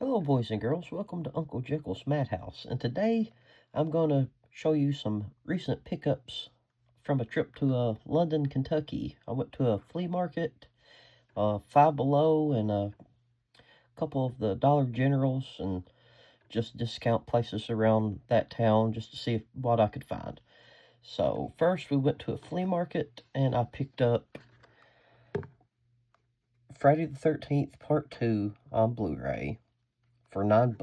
Hello, boys and girls. Welcome to Uncle Jekyll's Madhouse. And today I'm going to show you some recent pickups from a trip to London, Kentucky. I went to a flea market, Five Below, and a couple of the Dollar Generals, and just discount places around that town just to see what I could find. So, first we went to a flea market and I picked up Friday the 13th Part 2 on Blu ray for $9.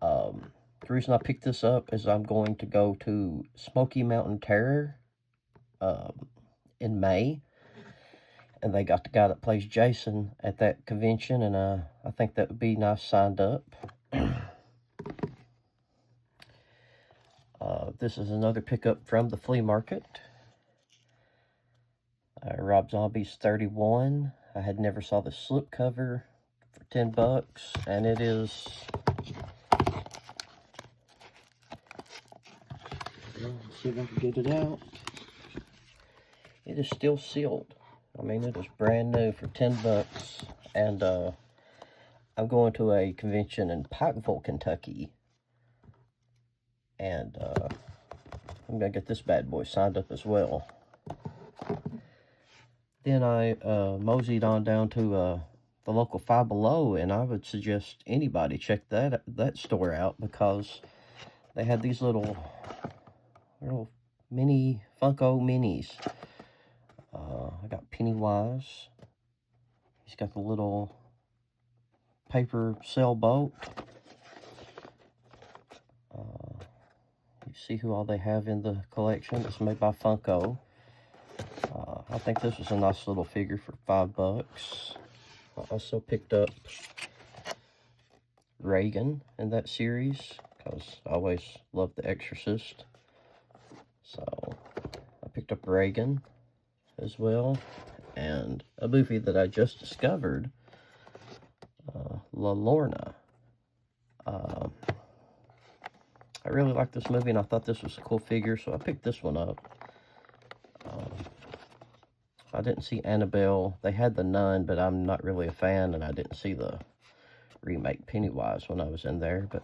The reason I picked this up is I'm going to go to Smoky Mountain Terror in May, and they got the guy that plays Jason at that convention, and I think that would be nice signed up. This is another pickup from the flea market. Rob Zombie's 31. I had never saw the slipcover for $10, and it is. Let's see if I can get it out. It is still sealed. I mean, it is brand new for $10, and I'm going to a convention in Pikeville, Kentucky, and I'm gonna get this bad boy signed up as well. Then I moseyed on down to the local Five Below, and I would suggest anybody check that store out because they had these little mini Funko minis. I got Pennywise. He's got the little paper sailboat. You see who all they have in the collection. It's made by Funko. I think this was a nice little figure for $5. I also picked up Reagan in that series because I always loved The Exorcist. So I picked up Reagan as well, and a movie that I just discovered, La Lorna. I really like this movie, and I thought this was a cool figure, so I picked this one up. I didn't see Annabelle. They had the Nun, but I'm not really a fan, and I didn't see the remake Pennywise when I was in there, but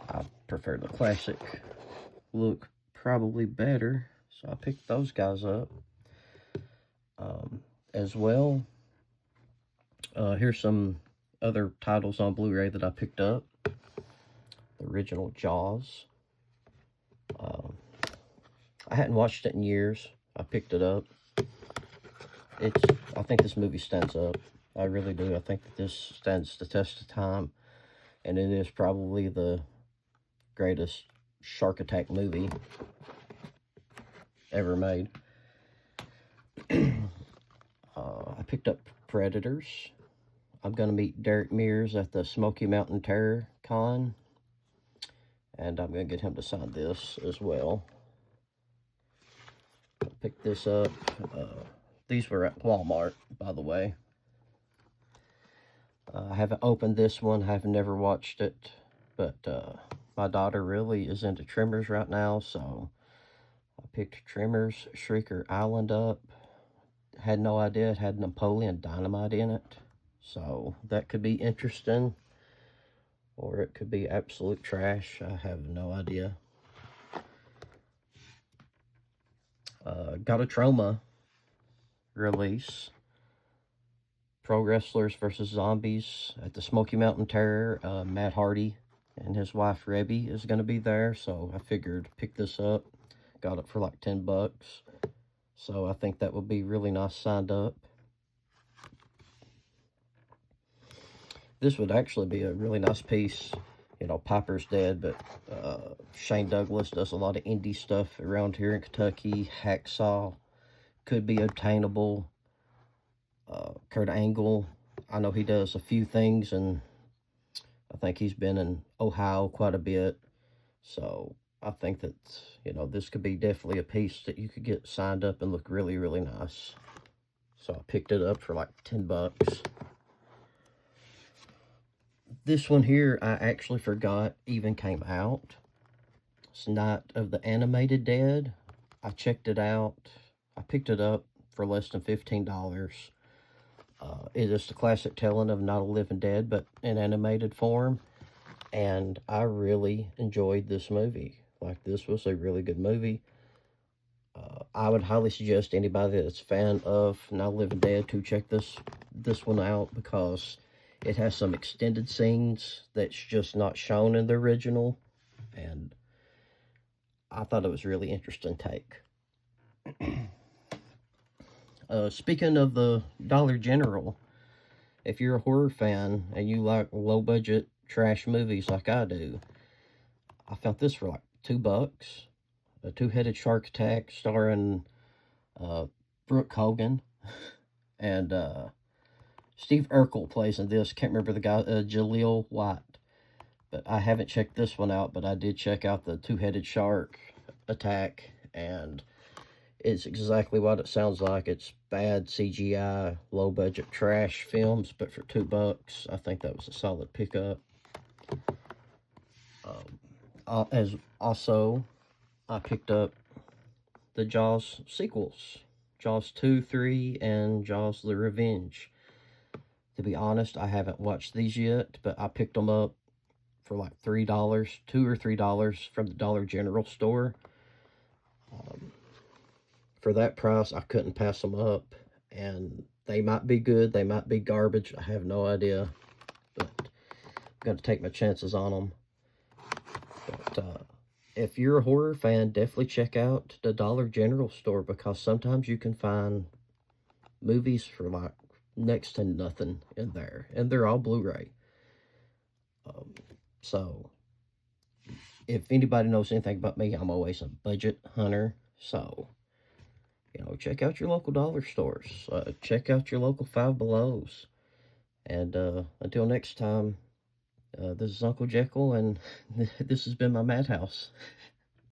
I prefer the classic look probably better, so I picked those guys up. As well, here's some other titles on Blu-ray that I picked up. The original Jaws. I hadn't watched it in years. I picked it up. I think this movie stands up. I really do. I think that this stands the test of time, and it is probably the greatest shark attack movie ever made. I picked up Predators. I'm going to meet Derek Mears at the Smoky Mountain Terror Con, and I'm going to get him to sign this as well. I picked this up. These were at Walmart, by the way. I haven't opened this one. I have never watched it, but my daughter really is into Tremors right now, so I picked Tremors Shrieker Island up. Had no idea it had Napoleon Dynamite in it, so that could be interesting, or it could be absolute trash. I have no idea. Got a Trauma release. Pro Wrestlers vs. Zombies at the Smoky Mountain Terror. Matt Hardy and his wife Rebby is going to be there, so I figured pick this up. Got it for like $10, so I think that would be really nice signed up. This would actually be a really nice piece. You know, Piper's dead, but Shane Douglas does a lot of indie stuff around here in Kentucky. Hacksaw could be obtainable. Kurt Angle, I know he does a few things, and I think he's been in Ohio quite a bit. So I think that, you know, this could be definitely a piece that you could get signed up and look really, really nice. So I picked it up for like $10. This one here, I actually forgot even came out. It's Night of the Animated Dead. I checked it out. I picked it up for less than $15. It is the classic telling of Not a Living Dead, but in animated form. And I really enjoyed this movie. Like, this was a really good movie. I would highly suggest anybody that's a fan of Not a Living Dead to check this one out, because it has some extended scenes that's just not shown in the original, and I thought it was a really interesting take. Speaking of the Dollar General, if you're a horror fan and you like low budget trash movies like I do, I found this for like $2. A two-headed shark attack starring Brooke Hogan, and Steve Urkel plays in this. Can't remember the guy, Jaleel White. But I haven't checked this one out, but I did check out the two-headed shark attack, and it's exactly what it sounds like. It's bad CGI, low-budget trash films, but for $2, I think that was a solid pickup. As also, I picked up the Jaws sequels, Jaws 2, 3, and Jaws the Revenge. To be honest, I haven't watched these yet, but I picked them up for like $3, $2 or $3 from the Dollar General store. For that price, I couldn't pass them up, and they might be good, they might be garbage, I have no idea, but I'm going to take my chances on them. But if you're a horror fan, definitely check out the Dollar General store, because sometimes you can find movies for like next to nothing in there, and they're all Blu-ray. So if anybody knows anything about me, I'm always a budget hunter. So, check out your local dollar stores. Check out your local Five Belows. And until next time, this is Uncle Jekyll, and this has been my madhouse.